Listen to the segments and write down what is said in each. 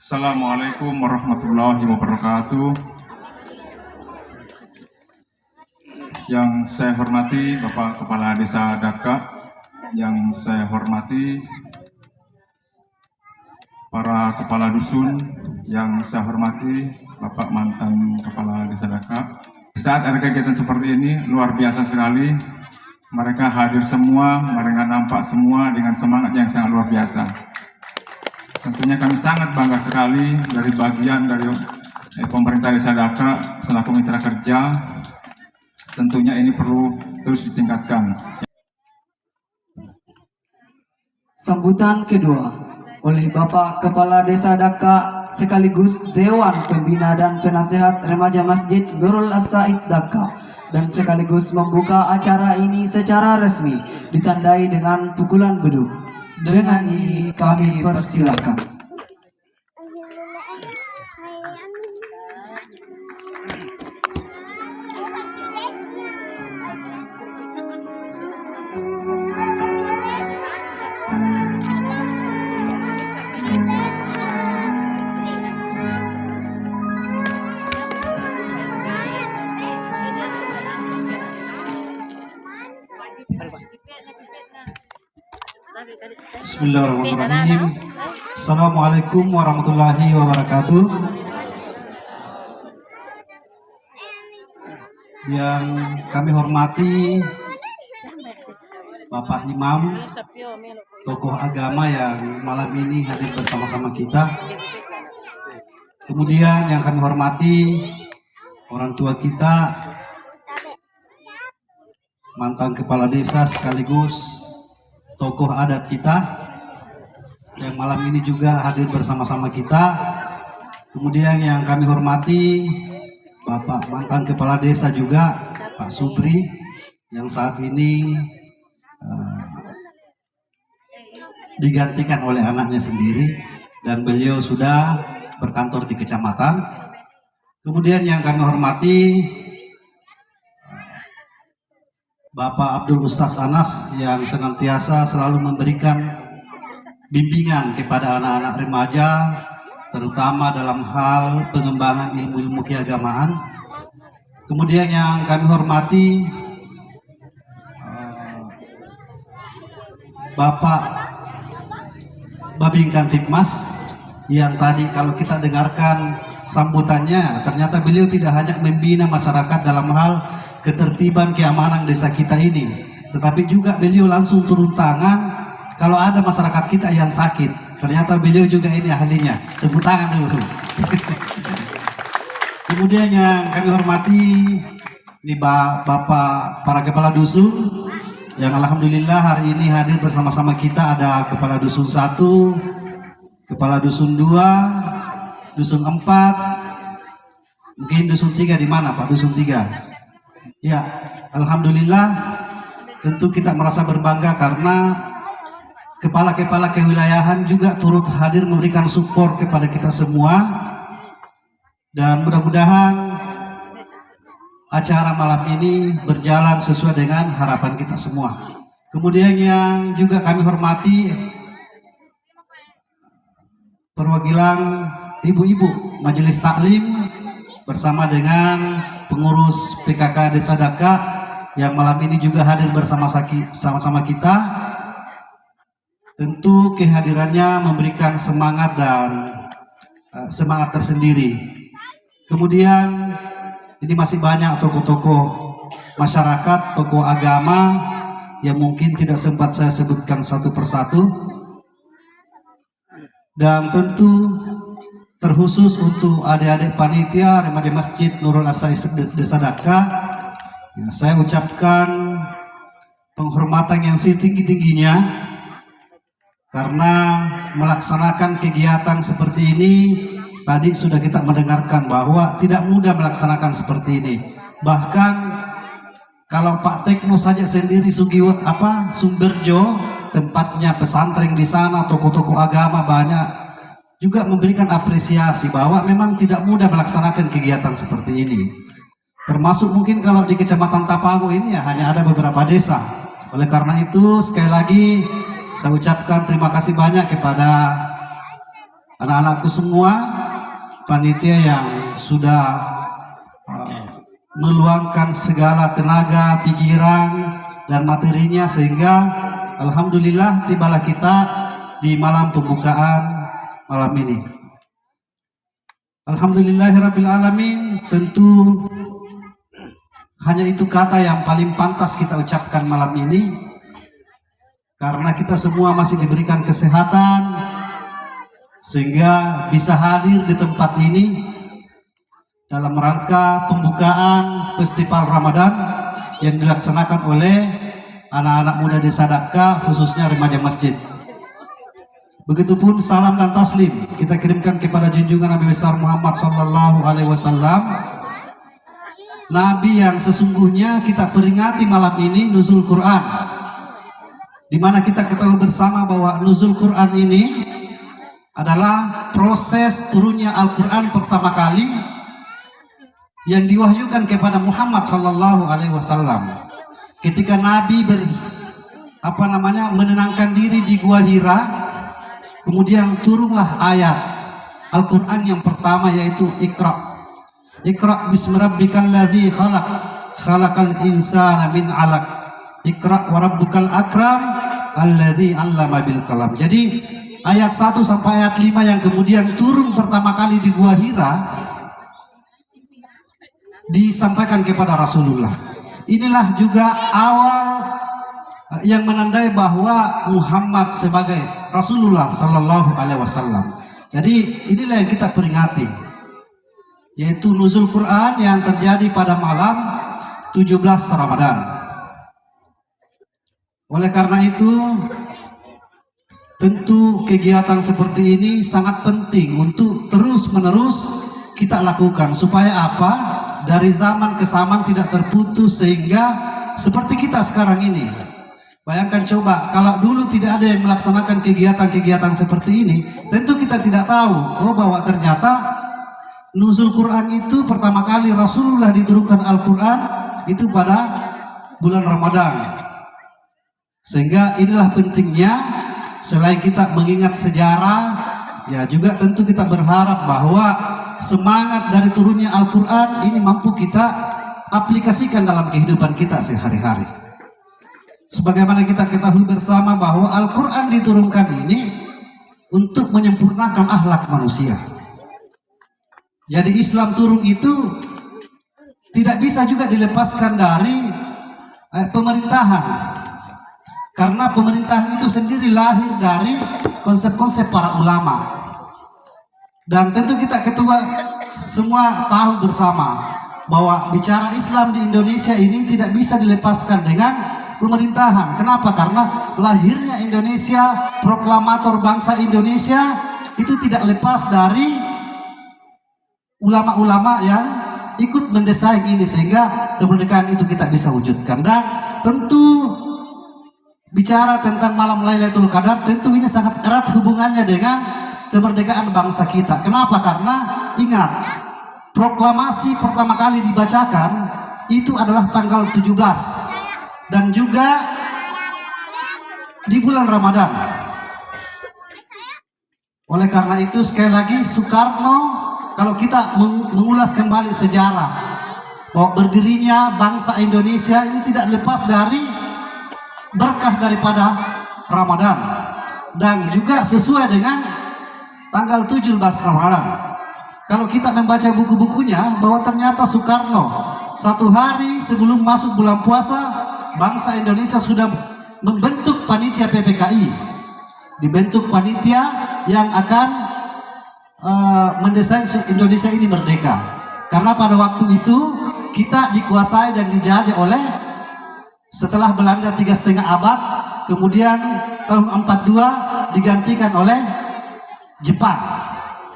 Assalamualaikum warahmatullahi wabarakatuh. Yang saya hormati Bapak Kepala Desa Daka, yang saya hormati para kepala dusun, yang saya hormati Bapak mantan Kepala Desa Daka. Saat ada kegiatan seperti ini luar biasa sekali. Mereka hadir semua, mereka nampak semua dengan semangat yang sangat luar biasa. Tentunya kami sangat bangga sekali dari bagian dari pemerintah Desa Daka selaku mitra kerja. Tentunya ini perlu terus ditingkatkan. Sambutan kedua oleh Bapak Kepala Desa Daka sekaligus Dewan Pembina dan Penasehat Remaja Masjid Nurul As-Said Daka, dan sekaligus membuka acara ini secara resmi ditandai dengan pukulan beduk. Dengan ini kami persilakan. Bismillahirrahmanirrahim. Assalamualaikum warahmatullahi wabarakatuh. Yang kami hormati Bapak Imam, tokoh agama yang malam ini hadir bersama-sama kita. Kemudian yang kami hormati orang tua kita, mantan kepala desa sekaligus tokoh adat kita yang malam ini juga hadir bersama-sama kita. Kemudian yang kami hormati Bapak mantan kepala desa juga, Pak Supri, yang saat ini digantikan oleh anaknya sendiri dan beliau sudah berkantor di kecamatan. Kemudian yang kami hormati Bapak Abdul Ustaz Anas yang senantiasa selalu memberikan bimbingan kepada anak-anak remaja, terutama dalam hal pengembangan ilmu-ilmu keagamaan. Kemudian yang kami hormati Bapak Babing Kantipmas, yang tadi kalau kita dengarkan sambutannya, ternyata beliau tidak hanya membina masyarakat dalam hal ketertiban keamanan desa kita ini, tetapi juga beliau langsung turun tangan kalau ada masyarakat kita yang sakit. Ternyata beliau juga ini ahlinya. Tepuk tangan dulu. Kemudian yang kami hormati ini Bapak para kepala dusun yang alhamdulillah hari ini hadir bersama-sama kita. Ada kepala dusun 1, kepala dusun 2, dusun 4, mungkin dusun 3 di mana Pak? Dusun 3. Ya, alhamdulillah tentu kita merasa berbangga karena kepala-kepala kewilayahan juga turut hadir memberikan support kepada kita semua, dan mudah-mudahan acara malam ini berjalan sesuai dengan harapan kita semua. Kemudian yang juga kami hormati perwakilan ibu-ibu Majelis Taklim bersama dengan pengurus PKK Desa Daka yang malam ini juga hadir bersama-sama kita. Tentu kehadirannya memberikan semangat dan semangat tersendiri. Kemudian ini masih banyak tokoh-tokoh masyarakat, tokoh agama yang mungkin tidak sempat saya sebutkan satu persatu, dan tentu terkhusus untuk adik-adik panitia remaja Masjid Nurul As-Said Desa Daka, ya, saya ucapkan penghormatan yang setinggi-tingginya karena melaksanakan kegiatan seperti ini. Tadi sudah kita mendengarkan bahwa tidak mudah melaksanakan seperti ini. Bahkan kalau Pak Tekno saja sendiri Sumberjo, tempatnya pesantren di sana, tokoh-tokoh agama banyak juga memberikan apresiasi bahwa memang tidak mudah melaksanakan kegiatan seperti ini. Termasuk mungkin kalau di Kecamatan Tapango ini ya hanya ada beberapa desa. Oleh karena itu sekali lagi saya ucapkan terima kasih banyak kepada anak-anakku semua, panitia yang sudah meluangkan segala tenaga, pikiran, dan materinya sehingga alhamdulillah tibalah kita di malam pembukaan malam ini. Alhamdulillahirrabbilalamin. Tentu hanya itu kata yang paling pantas kita ucapkan malam ini, karena kita semua masih diberikan kesehatan sehingga bisa hadir di tempat ini dalam rangka pembukaan festival Ramadan yang dilaksanakan oleh anak-anak muda Desa Daka, khususnya remaja masjid. Begitupun salam dan taslim kita kirimkan kepada junjungan Nabi besar Muhammad Sallallahu Alaihi Wasallam, Nabi yang sesungguhnya kita peringati malam ini nuzul Quran, di mana kita ketahui bersama bahwa nuzul Quran ini adalah proses turunnya Al-Quran pertama kali yang diwahyukan kepada Muhammad Sallallahu Alaihi Wasallam ketika Nabi menenangkan diri di Gua Hira. Kemudian turunlah ayat Al-Quran yang pertama, yaitu Iqra. Iqra bismi rabbikal ladzi khalaq, khalaqal insana min 'alaq. Iqra wa rabbukal akram alladzi 'allama bil qalam. Jadi ayat 1 sampai ayat 5 yang kemudian turun pertama kali di Gua Hira disampaikan kepada Rasulullah. Inilah juga awal yang menandai bahwa Muhammad sebagai Rasulullah Sallallahu Alaihi Wasallam. Jadi inilah yang kita peringati, yaitu nuzul Quran yang terjadi pada malam 17 Ramadan. Oleh karena itu, tentu kegiatan seperti ini sangat penting untuk terus-menerus kita lakukan. Supaya apa? Dari zaman ke zaman tidak terputus, sehingga seperti kita sekarang ini. Bayangkan coba, kalau dulu tidak ada yang melaksanakan kegiatan-kegiatan seperti ini, tentu kita tidak tahu bahwa ternyata nuzul Quran itu pertama kali Rasulullah diturunkan Al-Quran itu pada bulan Ramadan. Sehingga inilah pentingnya, selain kita mengingat sejarah, ya juga tentu kita berharap bahwa semangat dari turunnya Al-Quran ini mampu kita aplikasikan dalam kehidupan kita sehari-hari. Sebagaimana kita ketahui bersama bahwa Al-Quran diturunkan ini untuk menyempurnakan akhlak manusia. Jadi Islam turun itu tidak bisa juga dilepaskan dari pemerintahan. Karena pemerintahan itu sendiri lahir dari konsep-konsep para ulama. Dan tentu kita semua tahu bersama bahwa bicara Islam di Indonesia ini tidak bisa dilepaskan dengan pemerintahan. Kenapa? Karena lahirnya Indonesia, proklamator bangsa Indonesia itu tidak lepas dari ulama-ulama yang ikut mendesain ini, sehingga kemerdekaan itu kita bisa wujudkan. Dan tentu bicara tentang malam Lailatul Qadar, tentu ini sangat erat hubungannya dengan kemerdekaan bangsa kita. Kenapa? Karena ingat, proklamasi pertama kali dibacakan itu adalah tanggal 17 dan juga di bulan Ramadan. Oleh karena itu sekali lagi Soekarno, kalau kita mengulas kembali sejarah bahwa berdirinya bangsa Indonesia ini tidak lepas dari berkah daripada Ramadan, dan juga sesuai dengan tanggal 17 Ramadan. Kalau kita membaca buku-bukunya bahwa ternyata Soekarno satu hari sebelum masuk bulan puasa, bangsa Indonesia sudah membentuk panitia PPKI, dibentuk panitia yang akan mendesain Indonesia ini merdeka. Karena pada waktu itu kita dikuasai dan dijajah oleh, setelah Belanda 3,5 abad, kemudian tahun 42 digantikan oleh Jepang.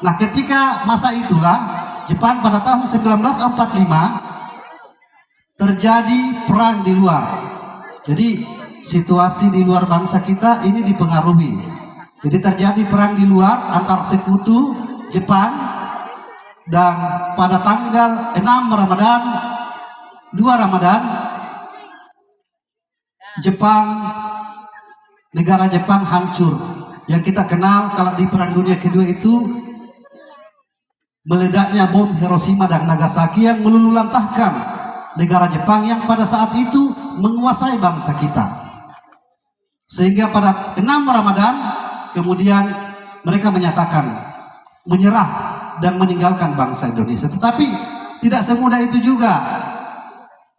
Nah, ketika masa itulah Jepang pada tahun 1945 terjadi perang di luar. Jadi situasi di luar bangsa kita ini dipengaruhi. Jadi terjadi perang di luar antar sekutu Jepang, dan pada tanggal 6 Ramadan 2 Ramadan Jepang, negara Jepang hancur yang kita kenal kalau di Perang Dunia Kedua itu meledaknya bom Hiroshima dan Nagasaki yang meluluhlantahkan negara Jepang yang pada saat itu menguasai bangsa kita. Sehingga pada 6 Ramadan kemudian mereka menyatakan menyerah dan meninggalkan bangsa Indonesia. Tetapi tidak semudah itu juga.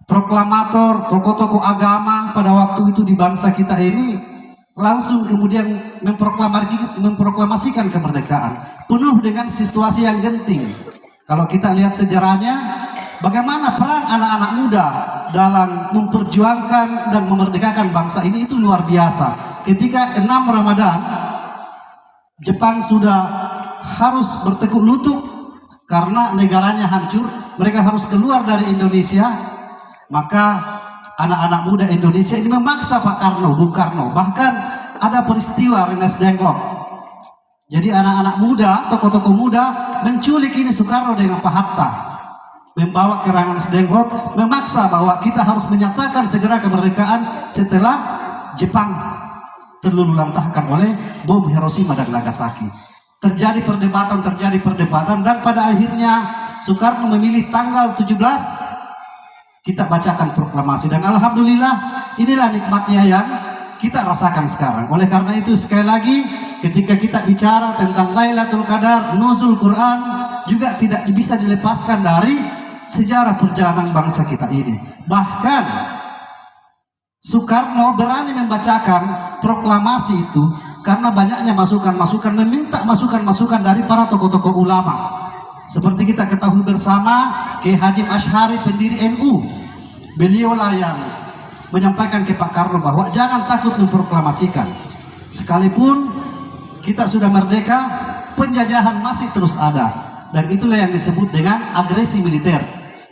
Proklamator, tokoh-tokoh agama pada waktu itu di bangsa kita ini langsung kemudian memproklamasikan kemerdekaan penuh dengan situasi yang genting. Kalau kita lihat sejarahnya, bagaimana peran anak-anak muda dalam memperjuangkan dan memerdekakan bangsa ini itu luar biasa. Ketika 6 Ramadan Jepang sudah harus bertekuk lutut karena negaranya hancur, mereka harus keluar dari Indonesia, maka anak-anak muda Indonesia ini memaksa Pak Karno, Bung Karno. Bahkan ada peristiwa Rengas Dengklok. Jadi anak-anak muda, tokoh-tokoh muda menculik ini Soekarno dengan Pak Hatta, membawa ke Rengas Dengklok, memaksa bahwa kita harus menyatakan segera kemerdekaan setelah Jepang terluluhlantahkan oleh bom Hiroshima dan Nagasaki. Terjadi perdebatan dan pada akhirnya Soekarno memilih tanggal 17 kita bacakan proklamasi, dan alhamdulillah inilah nikmatnya yang kita rasakan sekarang. Oleh karena itu sekali lagi ketika kita bicara tentang Lailatul Qadar, nuzul Quran juga tidak bisa dilepaskan dari sejarah perjalanan bangsa kita ini. Bahkan Soekarno berani membacakan proklamasi itu karena banyaknya masukan-masukan, meminta masukan-masukan dari para tokoh-tokoh ulama. Seperti kita ketahui bersama, Kiai Hashim Asy'ari, pendiri NU, beliaulah yang menyampaikan ke Pak Karno bahwa jangan takut memproklamasikan. Sekalipun kita sudah merdeka, penjajahan masih terus ada. Dan itulah yang disebut dengan agresi militer.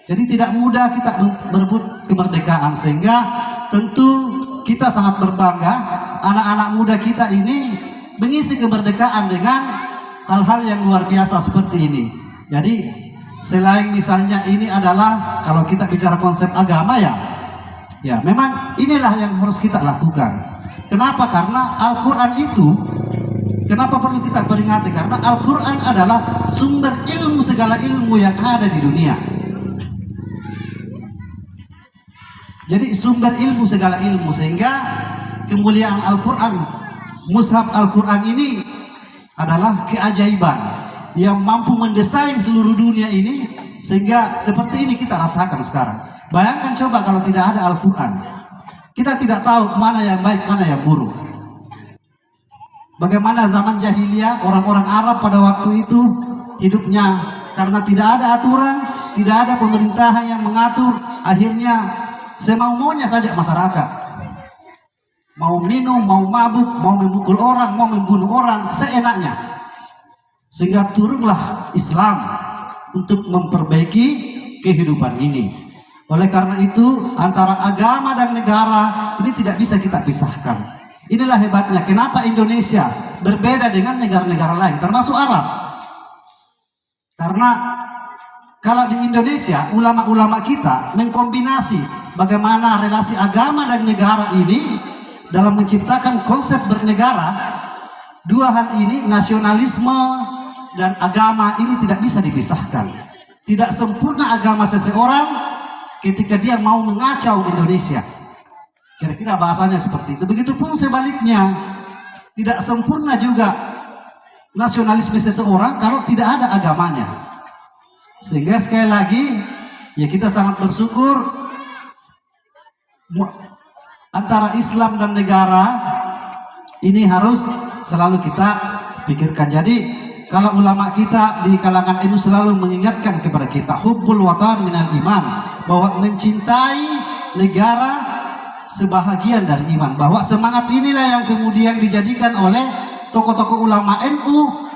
Jadi tidak mudah kita berebut kemerdekaan, sehingga tentu kita sangat berbangga anak-anak muda kita ini mengisi kemerdekaan dengan hal-hal yang luar biasa seperti ini. Jadi selain misalnya ini adalah kalau kita bicara konsep agama ya memang inilah yang harus kita lakukan. Kenapa? Karena Al-Quran itu, kenapa perlu kita peringati? Karena Al-Quran adalah sumber ilmu, segala ilmu yang ada di dunia. Jadi sumber ilmu, segala ilmu, sehingga kemuliaan Al-Quran, mushaf Al-Quran ini adalah keajaiban yang mampu mendesain seluruh dunia ini, sehingga seperti ini kita rasakan sekarang. Bayangkan coba kalau tidak ada Al-Quran, kita tidak tahu mana yang baik, mana yang buruk. Bagaimana zaman jahiliyah orang-orang Arab pada waktu itu hidupnya karena tidak ada aturan, tidak ada pemerintahan yang mengatur, akhirnya semau-maunya saja masyarakat. Mau minum, mau mabuk, mau memukul orang, mau membunuh orang seenaknya. Sehingga turunlah Islam untuk memperbaiki kehidupan ini. Oleh karena itu antara agama dan negara ini tidak bisa kita pisahkan. Inilah hebatnya kenapa Indonesia berbeda dengan negara-negara lain termasuk Arab. Karena kalau di Indonesia ulama-ulama kita mengkombinasi bagaimana relasi agama dan negara ini dalam menciptakan konsep bernegara. Dua hal ini, nasionalisme dan agama, ini tidak bisa dipisahkan. Tidak sempurna agama seseorang ketika dia mau mengacau Indonesia. Kira-kira bahasanya seperti itu. Begitupun sebaliknya, tidak sempurna juga nasionalisme seseorang kalau tidak ada agamanya. Sehingga sekali lagi, ya kita sangat bersyukur antara Islam dan negara ini harus selalu kita pikirkan. Jadi kalau ulama kita di kalangan NU selalu mengingatkan kepada kita hubbul watan minal iman, bahwa mencintai negara sebahagian dari iman, bahwa semangat inilah yang kemudian dijadikan oleh tokoh-tokoh ulama NU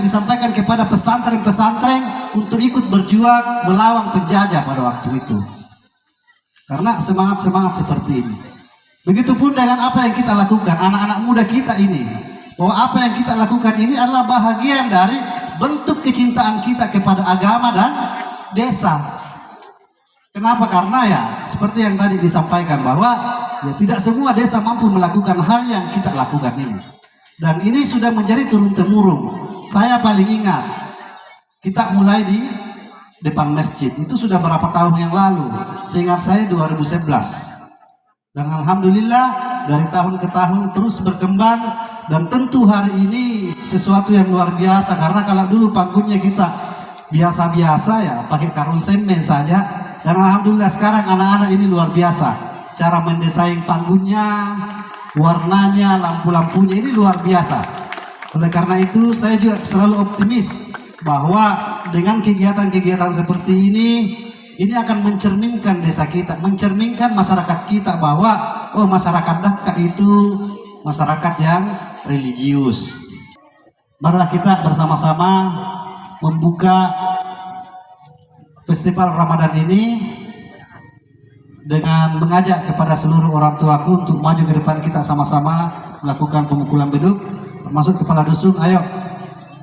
disampaikan kepada pesantren-pesantren untuk ikut berjuang melawan penjajah pada waktu itu. Karena semangat-semangat seperti ini. Begitupun dengan apa yang kita lakukan, anak-anak muda kita ini, bahwa apa yang kita lakukan ini adalah bahagian dari bentuk kecintaan kita kepada agama dan desa. Kenapa? Karena ya seperti yang tadi disampaikan, bahwa ya tidak semua desa mampu melakukan hal yang kita lakukan ini. Dan ini sudah menjadi turun-temurun. Saya paling ingat, kita mulai di depan masjid. Itu sudah berapa tahun yang lalu. Seingat saya 2011. Dan alhamdulillah dari tahun ke tahun terus berkembang. Dan tentu hari ini sesuatu yang luar biasa. Karena kalau dulu panggungnya kita biasa-biasa ya, pakai karung semen saja. Dan alhamdulillah sekarang anak-anak ini luar biasa. Cara mendesain panggungnya, warnanya, lampu-lampunya ini luar biasa. Oleh karena itu saya juga selalu optimis bahwa dengan kegiatan-kegiatan seperti ini akan mencerminkan desa kita, mencerminkan masyarakat kita bahwa oh masyarakat Daka itu masyarakat yang religius. Marilah kita bersama-sama membuka festival Ramadan ini dengan mengajak kepada seluruh orang tuaku untuk maju ke depan, kita sama-sama melakukan pemukulan beduk, termasuk kepala dusun. Ayo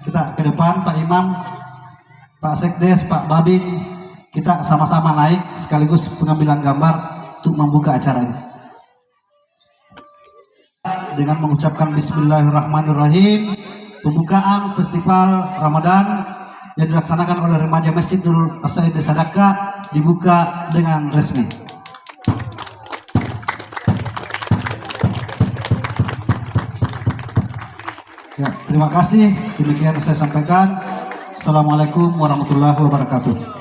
kita ke depan, Pak Imam, Pak Sekdes, Pak Babin, kita sama-sama naik sekaligus pengambilan gambar untuk membuka acara ini. Dengan mengucapkan Bismillahirrahmanirrahim, pembukaan festival Ramadan yang dilaksanakan oleh remaja Masjid Nurul As-Said Desa Daka dibuka dengan resmi. Ya, terima kasih. Demikian saya sampaikan. Assalamualaikum warahmatullahi wabarakatuh.